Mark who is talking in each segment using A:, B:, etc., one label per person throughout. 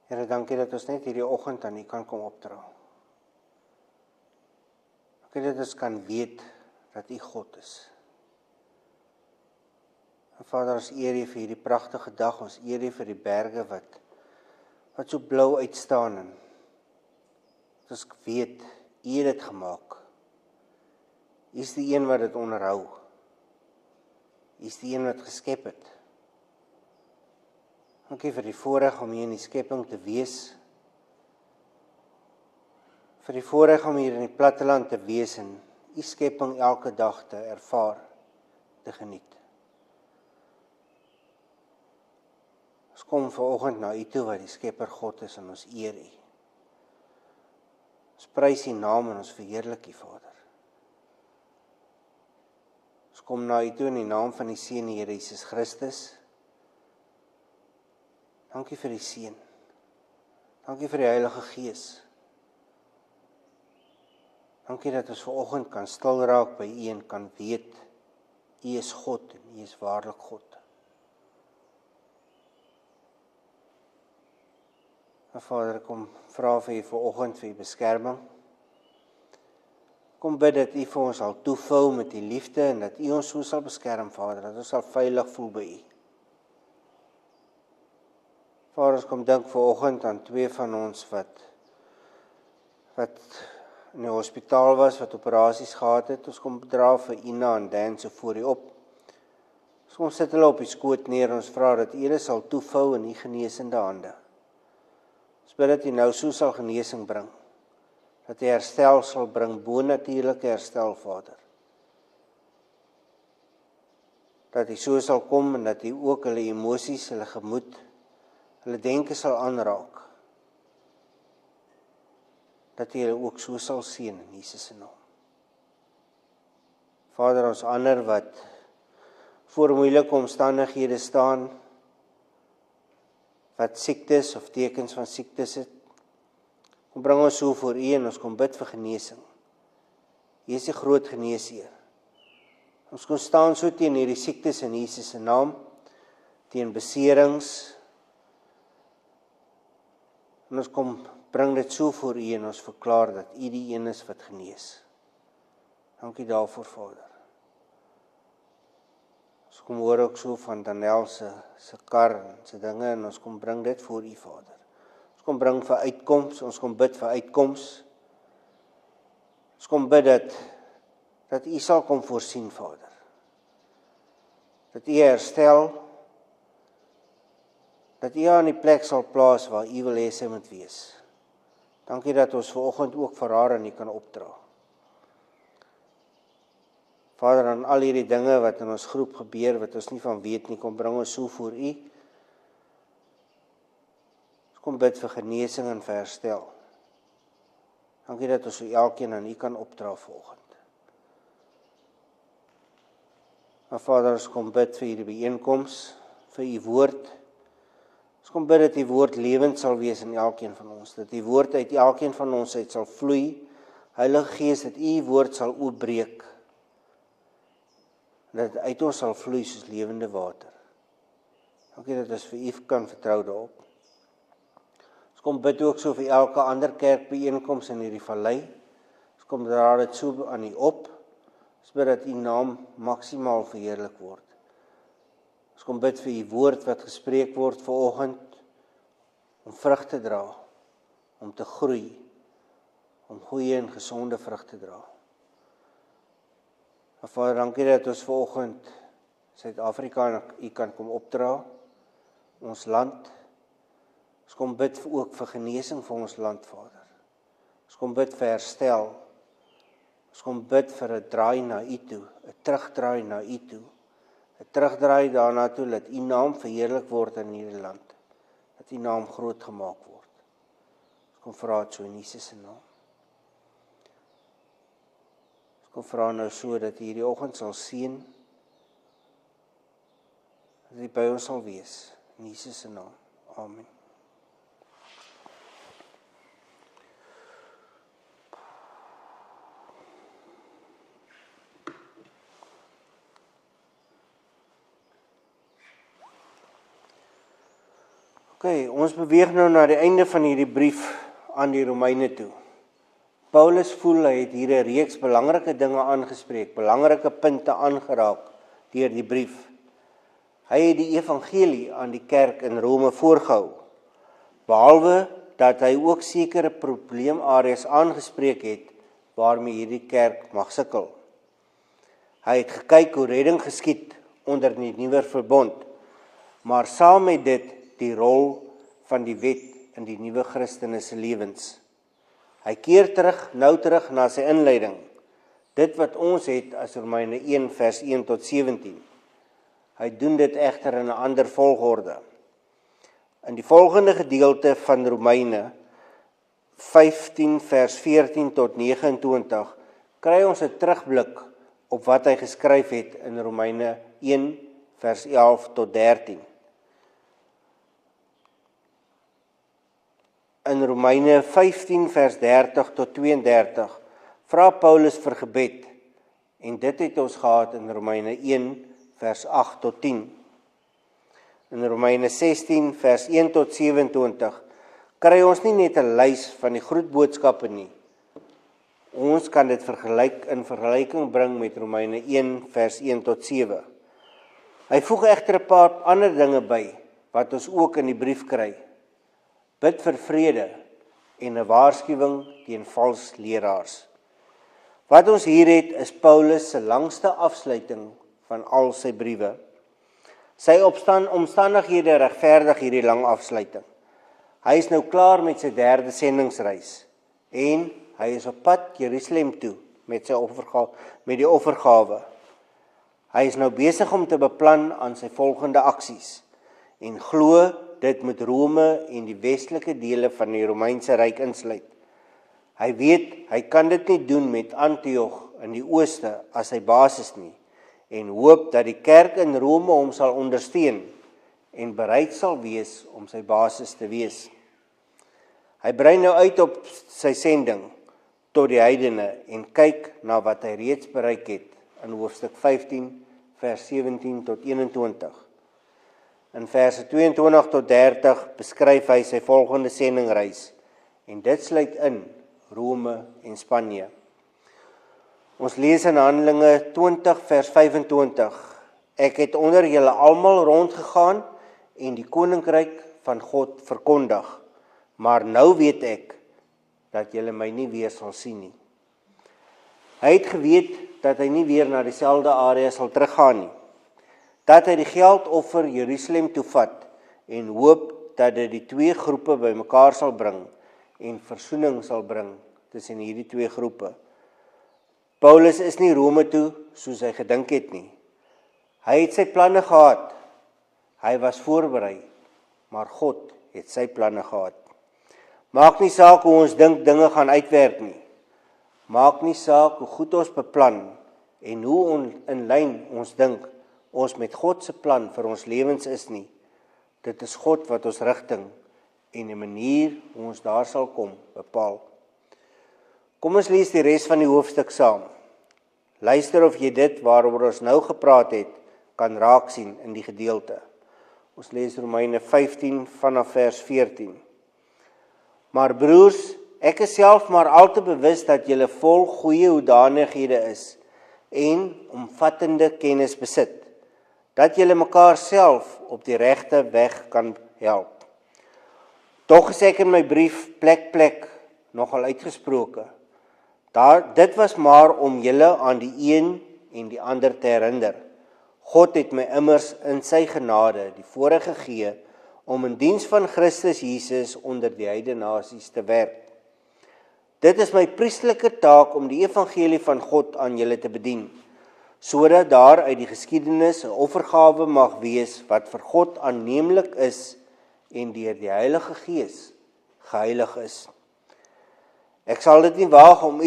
A: Here, dankie dat ons net hierdie oggend aan U kan kom opdra. Dankie dat ons kan weet dat U God is. En Vader, ons eer U vir hierdie pragtige dag, ons eer U vir die berge wat so blou uitstaan en ons weet, U het dit gemaak. U is die een wat dit onderhou. U is die een wat geskep het. Dankie vir die voorreg om hier in die skepping te wees. Vir die voorreg om hier in die platteland te wees en U skepping elke dag te ervaar, te geniet. Ons kom vanoggend na U toe wat die Skepper God is en ons eer U. Ons prys U naam en ons verheerlik U, Vader. Ons kom na U toe in die naam van die Seun, die Here Jesus Christus. Dankie vir die Seun. Dankie vir die Heilige Gees. Dankie dat ons vanoggend kan stil raak by U en kan weet, U is God en U is waarlik God. En Vader, kom vra vir U vanoggend vir U beskerming. Kom bid dat U vir ons sal toevou met U liefde en dat U ons so sal beskerm, Vader, dat ons sal veilig voel by U. Vader, ons kom dink vanoggend aan twee van ons wat in die hospitaal was, wat operasies gehad het. Ons kom dra vir Ina en Dan so voor U op. Ons kom sit hulle op die skoot neer en ons vra dat U hulle sal toevou in U genesende hande. Ons bid dat U nou so sal genesing bring, dat U herstel sal bring, bonatuurlike herstel, Vader. Dat U so sal kom en dat U ook hulle emosies, hulle gemoed, hulle denke sal aanraak. Dat U hulle ook so sal seën in Jesus se naam. Vader, ons ander wat voor moeilike omstandighede staan, wat siektes of tekens van siektes het, kom bring ons so voor U en ons kom bid vir genesing. U is die groot geneesheer. Ons kom staan so teen hierdie siektes in Jesus se naam, teen beserings, en ons kom bring dit so voor U en ons verklaar dat U die een is wat genees. Dankie daarvoor, Vader. Ons kom hoor ook so van Daniel se kar en se dinge en ons kom bring dit voor U, Vader. Ons kom bring vir uitkoms, ons kom bid vir uitkoms. Ons kom bid dat U sal kom voorsien, Vader. Dat U herstel, dat U aan die plek sal plaas waar U wil hê sy moet wees. Dankie dat ons vanoggend ook vir haar aan U kan opdra. Vader, aan al hierdie dinge wat in ons groep gebeur, wat ons nie van weet nie, kom bring ons so voor U. Ons kom bid vir genesing en vir herstel. Dankie dat ons vir elkeen aan U kan opdra vanoggend. Maar Vader, ons kom bid vir hierdie byeenkoms, vir U woord. Ons kom bid dat U woord lewend sal wees in elkeen van ons, dat U woord uit elkeen van ons uit sal vloei, Heilige Gees, dat U woord sal oopbreek, dat uit ons sal vloei soos lewende water. Dankie dat ons vir U kan vertrou daarop. Ons kom bid ook so vir elke ander kerkbyeenkoms in hierdie vallei. Ons kom dra dit so aan U op, ons bid dat U naam maksimaal verheerlik word. Ons kom bid vir U woord wat gespreek word vanoggend, om vrug te dra, om te groei, om goeie en gesonde vrug te dra. En Vader, dankie dat ons vanoggend Suid-Afrika U kan kom opdra, ons land. Ons kom bid ook vir genesing vir ons land, Vader. Ons kom bid vir herstel. Ons kom bid vir 'n draai na U toe, 'n terugdraai na U toe. 'n Terugdraai daarna toe, dat U naam verheerlik word in hierdie land. Dat U naam groot gemaak word. Ons kom vra dit so in Jesus se naam. Ons kom vra nou so dat U hierdie oggend sal seën. Dat U by ons sal wees. In Jesus se naam. Amen. Ons beweeg nou na die einde van hierdie brief aan die Romeine toe. Paulus voel hy het hier 'n reeks belangrike dinge aangespreek, belangrike punte aangeraak deur die brief. Hy het die evangelie aan die kerk in Rome voorgehou, behalwe dat hy ook sekere probleemareas aangespreek het waarmee hierdie kerk mag sukkel. Hy het gekyk hoe redding geskied onder die nuwe verbond, maar saam met dit die rol van die wet in die nuwe Christene se lewens. Hy keer terug na sy inleiding, dit wat ons het as Romeine 1 vers 1 tot 17. Hy doen dit egter in 'n ander volgorde. In die volgende gedeelte van Romeine 15 vers 14 tot 29 kry ons 'n terugblik op wat hy geskryf het in Romeine 1 vers 11 tot 13. In Romeine 15 vers 30 tot 32 vra Paulus vir gebed, en dit het ons gehad in Romeine 1 vers 8 tot 10. In Romeine 16 vers 1 tot 27 kry ons nie net 'n lys van die groetboodskappe nie. Ons kan dit in vergelyking bring met Romeine 1 vers 1 tot 7. Hy voeg egter 'n paar ander dinge by wat ons ook in die brief kry. Bid vir vrede en 'n waarskuwing teen vals leraars. Wat ons hier het is Paulus se langste afsluiting van al sy briewe. Sy omstandighede regverdig hierdie lang afsluiting. Hy is nou klaar met sy 3de sendingsreis en hy is op pad Jerusalem toe met die offergawe. Hy is nou besig om te beplan aan sy volgende aksies en glo dit moet Rome en die westelike dele van die Romeinse ryk insluit. Hy weet hy kan dit nie doen met Antioch in die ooste as sy basis nie en hoop dat die kerk in Rome hom sal ondersteun en bereid sal wees om sy basis te wees. Hy brei nou uit op sy sending tot die heidene en kyk na wat hy reeds bereik het in hoofstuk 15 vers 17 tot 21. In verse 22 tot 30 beskryf hy sy volgende sendingreis en dit sluit in Rome en Spanje. Ons lees in Handelinge 20 vers 25. Ek het onder julle almal rondgegaan en die koninkryk van God verkondig, maar nou weet ek dat julle my nie weer sal sien nie. Hy het geweet dat hy nie weer na dieselfde area sal teruggaan nie. Dat hy die geldoffer Jerusalem toe vat en hoop dat dit die twee groepe bymekaar sal bring en versoening sal bring tussen hierdie twee groepe. Paulus is nie Rome toe soos hy gedink het nie. Hy het sy planne gehad. Hy was voorberei, maar God het sy planne gehad. Maak nie saak hoe ons dink dinge gaan uitwerk nie. Maak nie saak hoe goed ons beplan en hoe in lyn ons dink ons met God se plan vir ons lewens is nie. Dit is God wat ons rigting en die manier hoe ons daar sal kom bepaal. Kom ons lees die res van die hoofstuk saam. Luister of jy dit waaroor ons nou gepraat het kan raak sien in die gedeelte. Ons lees Romeine 15 vanaf vers 14. Maar broers, ek is self maar al te bewus dat julle vol goeie hoedanighede is en omvattende kennis besit, dat julle mekaar self op die regte weg kan help. Tog is ek in my brief plek nogal uitgesproke. Dit was maar om julle aan die een en die ander te herinner. God het my immers in sy genade die voorreg gegee om in diens van Christus Jesus onder die heidenasies te werk. Dit is my priesterlike taak om die evangelie van God aan julle te bedien, sodat daar uit die geskiedenis 'n offergawe mag wees wat vir God aanneemlik is en deur die Heilige Gees geheilig is. Ek sal dit nie waag om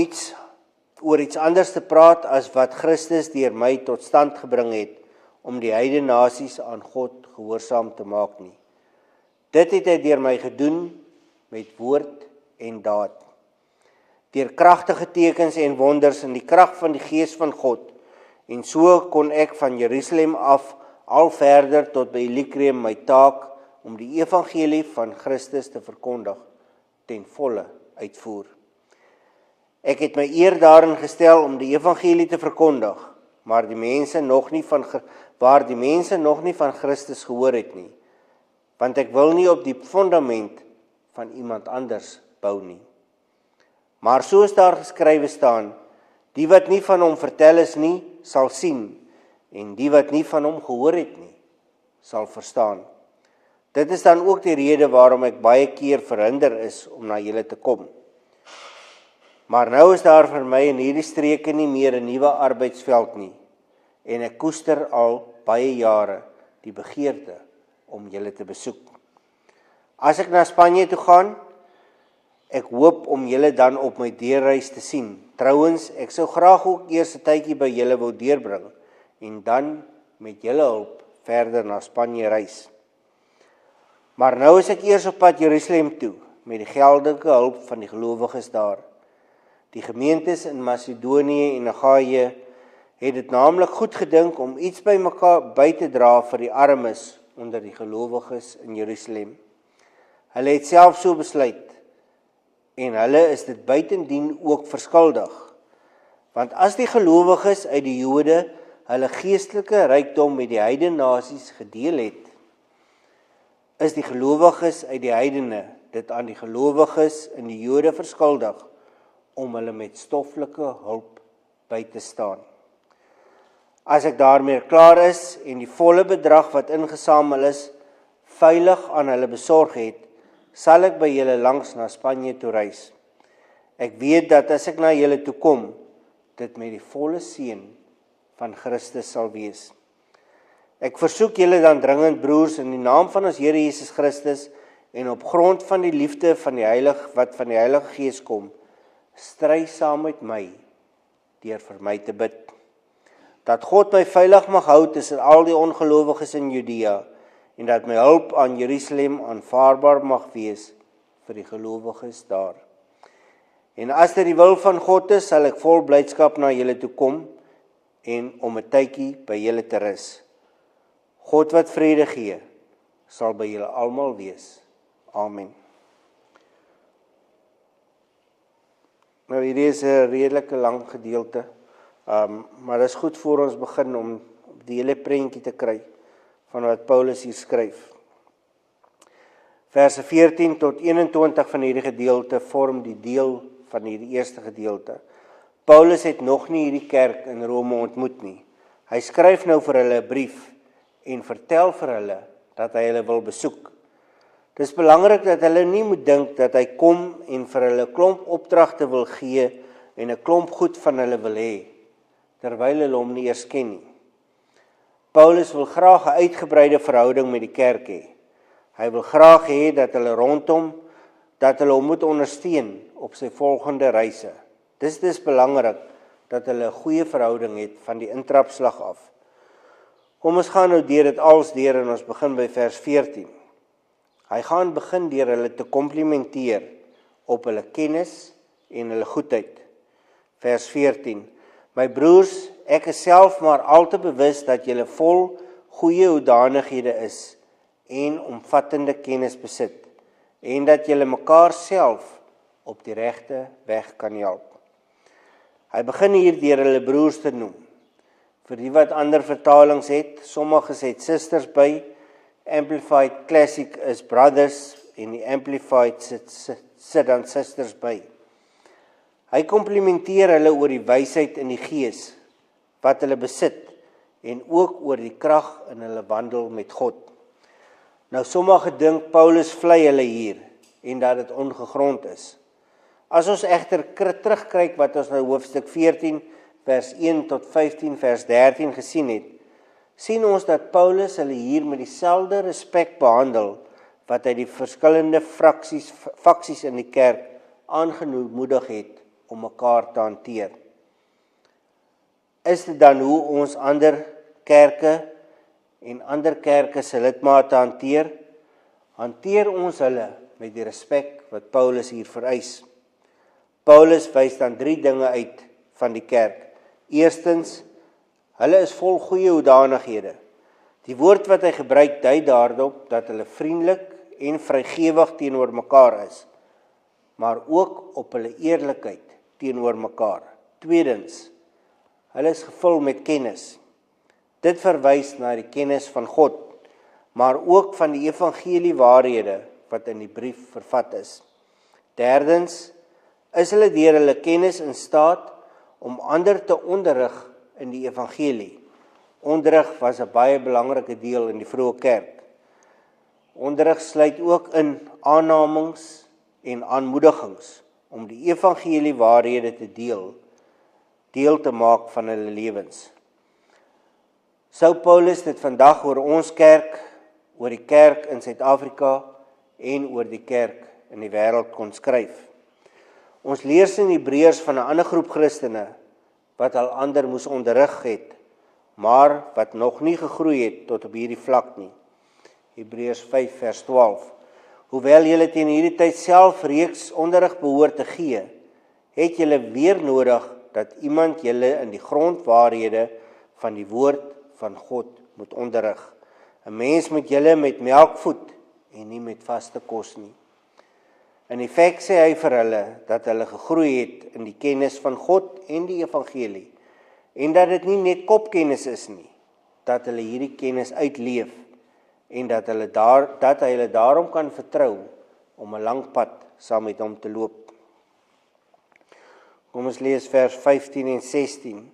A: oor iets anders te praat as wat Christus deur my tot stand gebring het om die heidenasies aan God gehoorsaam te maak nie. Dit het hy deur my gedoen met woord en daad. Deur kragtige tekens en wonders in die krag van die Gees van God. En so kon ek van Jerusalem af al verder tot by Illyricum my taak om die evangelie van Christus te verkondig ten volle uitvoer. Ek het my eer daarin gestel om die evangelie te verkondig, waar die mense nog nie van Christus gehoor het nie, want ek wil nie op die fundament van iemand anders bou nie. Maar soos daar geskrywe staan, die wat nie van hom vertel is nie, sal sien, en die wat nie van hom gehoor het nie, sal verstaan. Dit is dan ook die rede waarom ek baie keer verhinder is om na julle te kom. Maar nou is daar vir my in hierdie streke nie meer 'n nuwe arbeidsveld nie, en ek koester al baie jare die begeerte om julle te besoek. As ek na Spanje toe gaan, ek hoop om julle dan op my deurreis te sien. Trouwens, ek sou graag ook eers 'n tydjie by julle wou deurbring, en dan met julle hulp verder na Spanje reis. Maar nou is ek eers op pad Jerusalem toe, met die geldige hulp van die gelowiges daar. Die gemeentes in Macedonië en Achaïe het dit naamlik goed gedink om iets by mekaar by te dra vir die armes onder die gelowiges in Jerusalem. Hulle het self so besluit, en hulle is dit buitendien ook verskuldig. Want as die gelowiges uit die Jode hulle geestelike rykdom met die heidene nasies gedeel het, is die gelowiges uit die heidene dit aan die gelowiges in die Jode verskuldig om hulle met stoffelike hulp by te staan. As ek daarmee klaar is en die volle bedrag wat ingesamel is, veilig aan hulle besorg het, sal ek by julle langs na Spanje toe reis. Ek weet dat as ek na julle toe kom, dit met die volle seën van Christus sal wees. Ek versoek julle dan dringend, broers, in die naam van ons Here Jesus Christus en op grond van die liefde van die wat van die Heilige Gees kom, stry saam met my deur vir my te bid. Dat God my veilig mag hou tussen al die ongelowiges in Judea en dat my hulp aan Jerusalem aanvaarbaar mag wees vir die gelowiges daar. En as dit die wil van God is, sal ek vol blydskap na julle toe kom en om 'n tydjie by julle te rus. God wat vrede gee, sal by julle almal wees. Amen. Nou hierdie is 'n redelike lang gedeelte, maar dit is goed voor ons begin om die hele prentjie te kry van wat Paulus hier skryf. Verse 14 tot 21 van hierdie gedeelte vorm die deel van hierdie eerste gedeelte. Paulus het nog nie hierdie kerk in Rome ontmoet nie. Hy skryf nou vir hulle 'n brief en vertel vir hulle dat hy hulle wil besoek. Dit is belangrik dat hulle nie moet dink dat hy kom en vir hulle 'n klomp opdragte wil gee en 'n klomp goed van hulle wil hê, terwyl hulle hom nie eers ken nie. Paulus wil graag 'n uitgebreide verhouding met die kerk hê. Hy wil graag hê dat hulle rondom, dat hulle hom moet ondersteun op sy volgende reise. Dis belangrik dat hulle 'n goeie verhouding het van die intrapslag af. Kom ons gaan nou deur dit als deur en ons begin by vers 14. Hy gaan begin deur hulle te komplimenteer op hulle kennis en hulle goedheid. Vers 14. My broers, ek is self maar al te bewus dat julle vol goeie hoedanighede is en omvattende kennis besit en dat julle mekaar self op die regte weg kan help. Hy begin hier deur hulle broers te noem. Vir die wat ander vertalings het, sommiges het sisters by, Amplified Classic is brothers en die Amplified sit dan sisters by. Hy komplimenteer hulle oor die wysheid in die gees wat hulle besit en ook oor die krag in hulle wandel met God. Nou sommige dink Paulus vlei hulle hier en dat dit ongegrond is. As ons egter terugkyk wat ons nou hoofstuk 14 vers 1 tot 15 vers 13 gesien het, sien ons dat Paulus hulle hier met dieselfde respek behandel wat hy die verskillende faksies in die kerk aangemoedig het om mekaar te hanteer. Is dit dan hoe ons ander kerke en ander kerke se lidmate hanteer? Hanteer ons hulle met die respek wat Paulus hier vereis. Paulus wys dan 3 dinge uit van die kerk. Eerstens, hulle is vol goeie hoedanighede. Die woord wat hy gebruik dui daarop dat hulle vriendelik en vrygewig teenoor mekaar is, maar ook op hulle eerlikheid teenoor mekaar. Tweedens, hulle is gevul met kennis. Dit verwys na die kennis van God, maar ook van die evangelie waarhede wat in die brief vervat is. Derdens, is hulle deur hulle kennis in staat om ander te onderrig in die evangelie. Onderrig was 'n baie belangrike deel in die vroeë kerk. Onderrig sluit ook in aannames en aanmoedigings om die evangelie waarhede te deel te maak van hulle lewens. Sou Paulus dit vandag oor ons kerk, oor die kerk in Suid-Afrika en oor die kerk in die wêreld kon skryf. Ons lees in Hebreërs van 'n ander groep Christene wat al ander moes onderrig het, maar wat nog nie gegroei het tot op hierdie vlak nie. Hebreërs 5 vers 12. Hoewel julle teen hierdie tyd self reeks onderrig behoort te gee, het julle weer nodig dat iemand julle in die grondwaarhede van die woord van God moet onderrig. 'n Mens moet julle met melk voed en nie met vaste kos nie. In effek sê hy vir hulle dat hulle gegroei het in die kennis van God en die evangelie, en dat dit nie net kopkennis is nie, dat hulle hierdie kennis uitleef, en dat hy hulle daarom kan vertrou om 'n lang pad saam met hom te loop. Kom ons lees vers 15 en 16.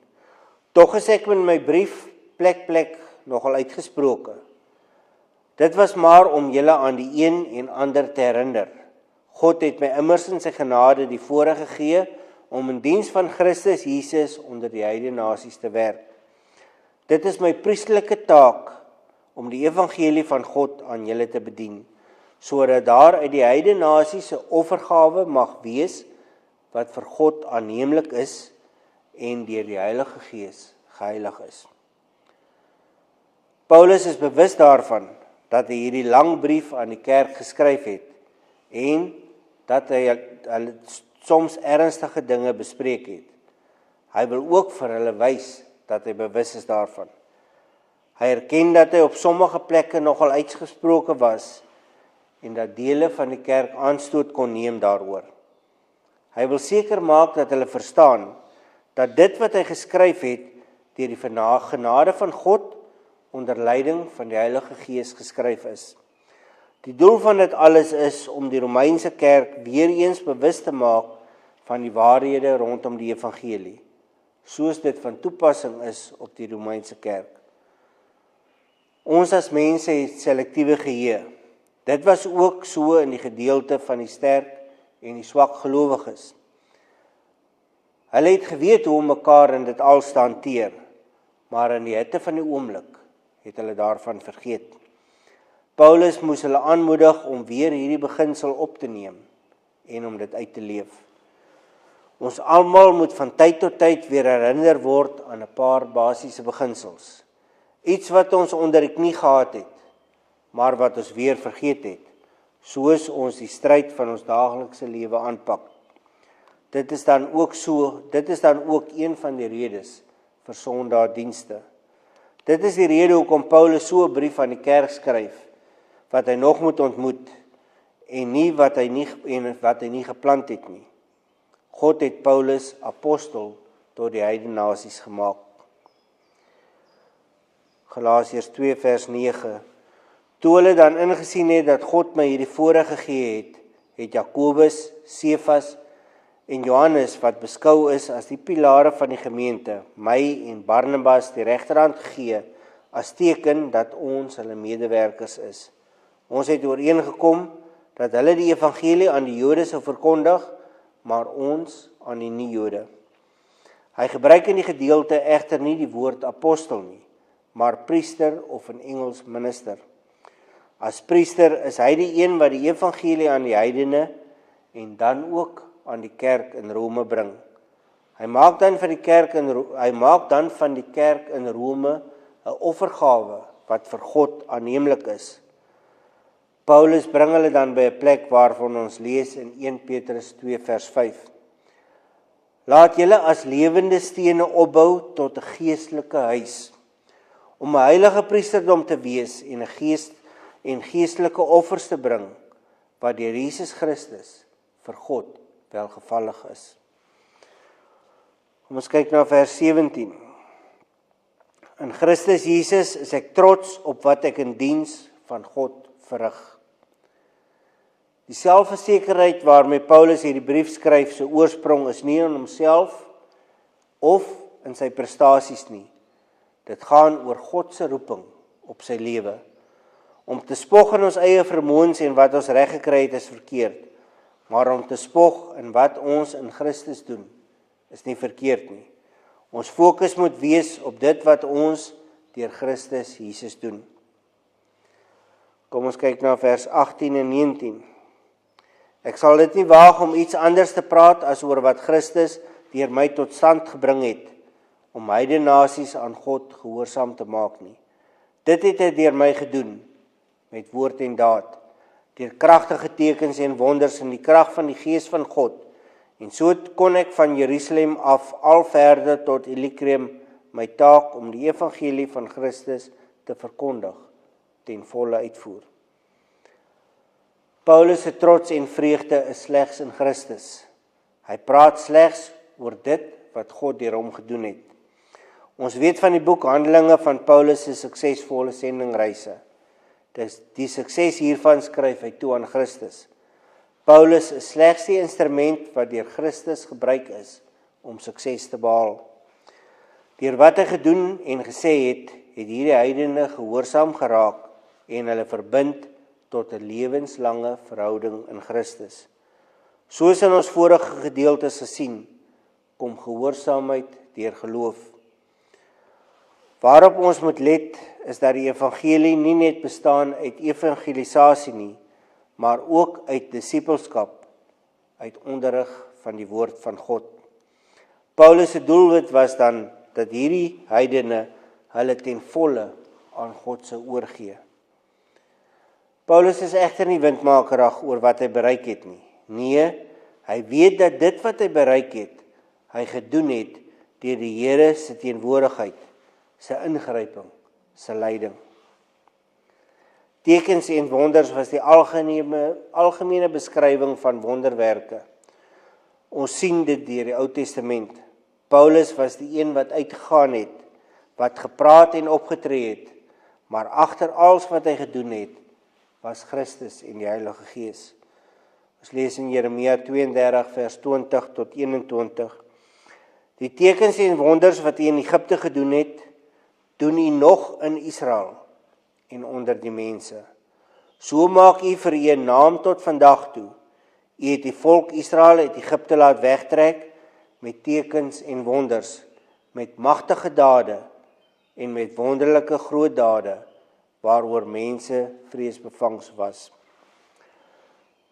A: Tog is ek in my brief plek nogal uitgesproke. Dit was maar om julle aan die een en ander te herinner. God het my immers in sy genade die voorreg gegee om in diens van Christus Jesus onder die heidene nasies te werk. Dit is my priestelike taak om die evangelie van God aan julle te bedien, sodat daar uit die heidene nasies 'n offergawe mag wees wat vir God aanneemlik is en deur die Heilige Gees geheilig is. Paulus is bewus daarvan dat hy hierdie lang brief aan die kerk geskryf het en dat hy soms ernstige dinge bespreek het. Hy wil ook vir hulle wys dat hy bewus is daarvan. Hy erken dat hy op sommige plekke nogal uitgesproke was en dat dele van die kerk aanstoot kon neem daaroor. Hy wil seker maak dat hulle verstaan dat dit wat hy geskryf het deur die genade van God onder leiding van die Heilige Gees geskryf is. Die doel van dit alles is om die Romeinse kerk weer eens bewus te maak van die waarhede rondom die evangelie, soos dit van toepassing is op die Romeinse kerk. Ons as mense het selektiewe geheue. Dit was ook so in die gedeelte van die sterk en die swak gelowiges. Hulle het geweet hoe om mekaar in dit alles te hanteer, maar in die hitte van die oomblik het hulle daarvan vergeet. Paulus moes hulle aanmoedig om weer hierdie beginsel op te neem en om dit uit te leef. Ons almal moet van tyd tot tyd weer herinner word aan 'n paar basiese beginsels. Iets wat ons onder die knie gehad het, maar wat ons weer vergeet het, soos ons die stryd van ons daaglikse lewe aanpak. Dit is dan ook een van die redes vir Sondagdienste. Dit is die rede hoekom Paulus so 'n brief aan die kerk skryf, wat hy nog moet ontmoet, en nie wat hy nie geplant het nie. God het Paulus apostel tot die heidene nasies gemaak. Galasiërs 2 vers 9. Toe hulle dan ingesien het dat God my hierdie voorreg gegee het, het Jakobus, Sefas en Johannes, wat beskou is as die pilare van die gemeente, my en Barnabas die regterhand gegee, as teken dat ons hulle medewerkers is. Ons het ooreengekom dat hulle die evangelie aan die Jode sou verkondig, maar ons aan die nie-Jode. Hy gebruik in die gedeelte egter nie die woord apostel nie, maar priester of in Engels minister. As priester is hy die een wat die evangelie aan die heidene en dan ook aan die kerk in Rome bring. Hy maak dan van die kerk in Rome 'n offergawe wat vir God aanneemlik is. Paulus bring hulle dan by 'n plek waarvan ons lees in 1 Petrus 2 vers 5. Laat julle as lewende stene opbou tot 'n geestelike huis, om 'n heilige priesterdom te wees en 'n geestelike offers te bring, wat deur Jesus Christus vir God welgevallig is. Kom ons kyk na vers 17. In Christus Jesus is ek trots op wat ek in diens van God verrig. Die selfversekerheid waarmee Paulus hierdie brief skryf, sy oorsprong is nie in homself of in sy prestasies nie. Dit gaan oor God se roeping op sy lewe. Om te spog in ons eie vermoëns en wat ons reg gekry het is verkeerd, maar om te spog in wat ons in Christus doen, is nie verkeerd nie. Ons fokus moet wees op dit wat ons deur Christus Jesus doen. Kom ons kyk na vers 18 en 19. Ek sal dit nie waag om iets anders te praat as oor wat Christus deur my tot stand gebring het, om heidene nasies aan God gehoorsaam te maak nie. Dit het hy deur my gedoen, met woord en daad, deur kragtige tekens en wonders in die krag van die Gees van God, en so kon ek van Jerusalem af al verder tot Illyricum my taak om die evangelie van Christus te verkondig, ten volle uitvoer. Paulus se trots en vreugde is slegs in Christus. Hy praat slegs oor dit wat God deur hom gedoen het. Ons weet van die boek Handelinge van Paulus se suksesvolle sendingreise. Die sukses hiervan skryf hy toe aan Christus. Paulus is slegs die instrument wat deur Christus gebruik is om sukses te behaal. Deur wat hy gedoen en gesê het, het hierdie heidene gehoorsaam geraak en hulle verbind tot 'n lewenslange verhouding in Christus. Soos in ons vorige gedeeltes gesien, kom gehoorsaamheid deur geloof. Waarop ons moet let, is dat die evangelie nie net bestaan uit evangelisasie nie, maar ook uit disippelskap, uit onderrig van die woord van God. Paulus se doelwit was dan dat hierdie heidene hulle ten volle aan God sou oorgee. Paulus is egter nie windmakerig oor wat hy bereik het nie. Nee, hy weet dat dit wat hy bereik het, hy gedoen het deur die Here se teenwoordigheid, sy ingryping, sy leiding. Tekens en wonders was die algemene beskrywing van wonderwerke. Ons sien dit deur die Ou Testament. Paulus was die een wat uitgegaan het, wat gepraat en opgetree het, maar agter alles wat hy gedoen het, was Christus en die Heilige Gees. Ons lees in Jeremia 32 vers 20 tot 21. Die tekens en wonders wat hy in Egipte gedoen het, doen hy nog in Israel en onder die mense. So maak hy vir u 'n naam tot vandag toe. U het die volk Israel uit Egipte laat wegtrek met tekens en wonders, met magtige dade en met wonderlike groot dade, waaroor mense vreesbevangs was.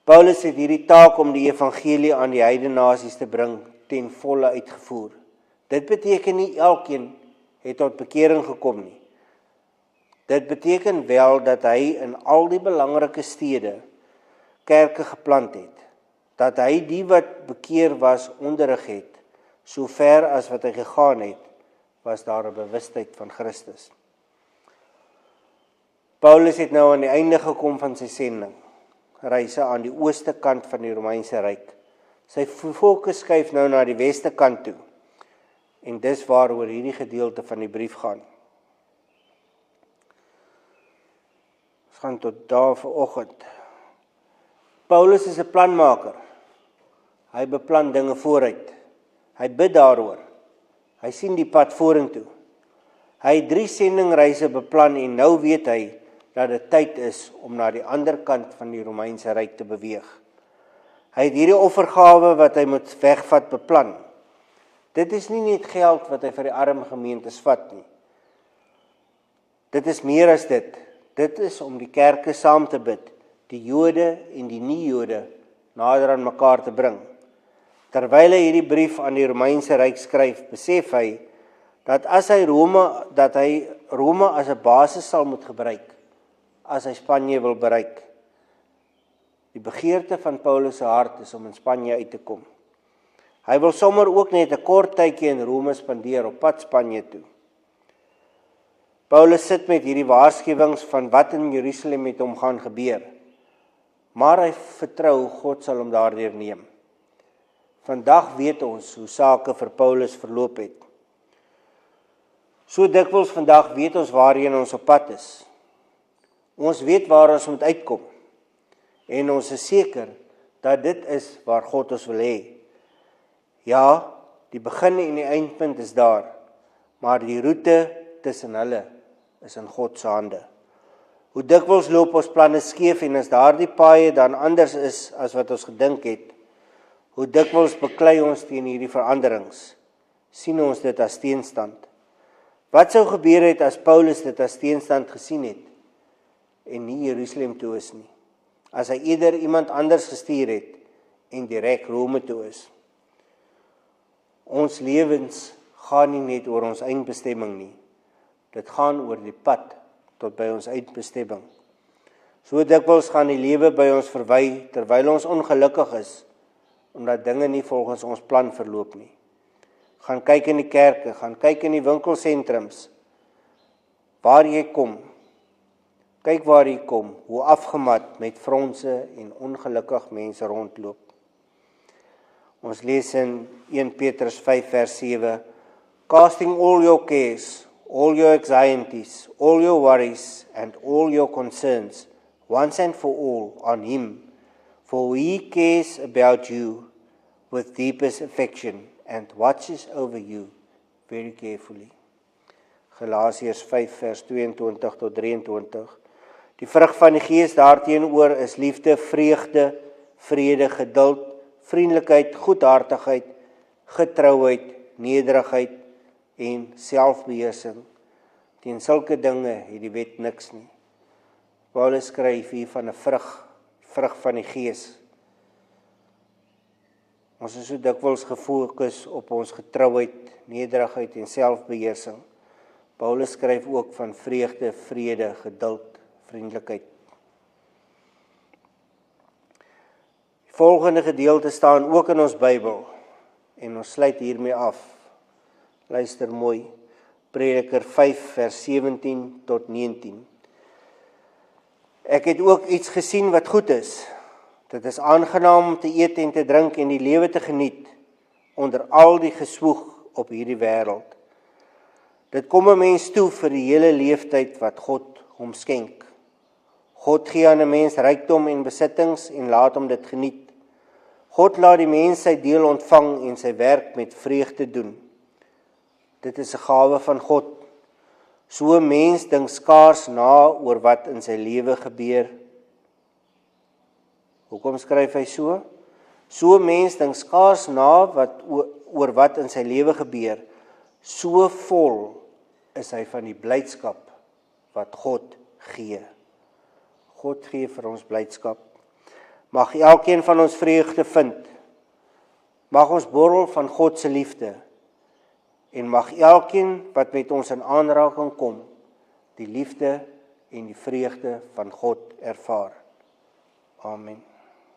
A: Paulus het hierdie taak om die evangelie aan die heidene nasies te bring ten volle uitgevoer. Dit beteken nie elkeen het tot bekering gekom nie. Dit beteken wel dat hy in al die belangrike stede kerke geplant het, dat hy die wat bekeer was onderrig het, so ver as wat hy gegaan het, was daar 'n bewustheid van Christus. Paulus het nou aan die einde gekom van sy sending, reise aan die ooste kant van die Romeinse Ryk. Sy fokus skuif nou na die weste kant toe, en dis waaroor hierdie gedeelte van die brief gaan. Ons gaan tot daar vanoggend. Paulus is 'n planmaker. Hy beplan dinge vooruit. Hy bid daaroor. Hy sien die pad vorentoe. Hy het 3 sendingreise beplan en nou weet hy dat dit tyd is om na die ander kant van die Romeinse Ryk te beweeg. Hy het hierdie offergawe wat hy moet wegvat beplan. Dit is nie net geld wat hy vir die arme gemeentes vat nie. Dit is meer as dit. Dit is om die kerke saam te bid, die Jode en die nie-Jode nader aan mekaar te bring. Terwyl hy hierdie brief aan die Romeinse Ryk skryf, besef hy dat hy Rome as 'n basis sal moet gebruik as hy Spanje wil bereik. Die begeerte van Paulus se hart is om in Spanje uit te kom. Hy wil sommer ook net 'n kort tydjie in Rome spandeer op pad Spanje toe. Paulus sit met hierdie waarskuwings van wat in Jerusalem met hom gaan gebeur. Maar hy vertrou God sal hom daardeur neem. Vandag weet ons hoe sake vir Paulus verloop het. So dikwels vandag weet ons waarheen ons op pad is. Ons weet waar ons moet uitkom. En ons is seker dat dit is waar God ons wil hê. Ja, die begin en die eindpunt is daar, maar die roete tussen hulle is in God se hande. Hoe dikwels loop ons planne skeef en as daardie paaie dan anders is as wat ons gedink het, hoe dikwels beklei ons teen hierdie veranderings, sien ons dit as teenstand. Wat sou gebeur het as Paulus dit as teenstand gesien het en nie Jerusalem toe is nie? As hy eerder iemand anders gestuur het en direk Rome toe is. Ons lewens gaan nie net oor ons eindbestemming nie. Dit gaan oor die pad tot by ons eindbestemming. So dikwels gaan die lewe by ons verby terwyl ons ongelukkig is, omdat dinge nie volgens ons plan verloop nie. Gaan kyk in die kerke, gaan kyk in die winkelsentrums, waar jy kom. Kyk waar jy kom, hoe afgemat met fronse en ongelukkig mense rondloop. Ons lees in 1 Petrus 5 vers 7, casting all your cares, all your anxieties, all your worries and all your concerns, once and for all on him, for he cares about you with deepest affection and watches over you very carefully. Galasiërs 5 vers 22 tot 23. Die vrug van die Gees daarteenoor is liefde, vreugde, vrede, geduld, vriendelikheid, goedhartigheid, getrouheid, nederigheid en selfbeheersing. Teen sulke dinge het die wet niks nie. Paulus skryf hier van 'n vrug van die Gees. Ons is so dikwels gefokus op ons getrouheid, nederigheid en selfbeheersing. Paulus skryf ook van vreugde, vrede, geduld, vriendelikheid. Die volgende gedeelte staan ook in ons Bybel en ons sluit hiermee af. Luister mooi. Prediker 5 vers 17 tot 19. Ek het ook iets gesien wat goed is. Dit is aangenaam om te eet en te drink en die lewe te geniet onder al die geswoeg op hierdie wêreld. Dit kom 'n mens toe vir die hele leeftyd wat God hom skenk. God gee aan 'n mens rykdom en besittings en laat hom dit geniet. God laat die mens sy deel ontvang en sy werk met vreugde doen. Dit is 'n gawe van God. So 'n mens dink skaars na oor wat in sy lewe gebeur. Hoekom skryf hy so? So 'n mens dink skaars na oor wat in sy lewe gebeur. So vol is hy van die blydskap wat God gee. God gee vir ons blydskap. Mag elkeen van ons vreugde vind. Mag ons borrel van God se liefde. En mag elkeen wat met ons in aanraking kom, die liefde en die vreugde van God ervaar. Amen.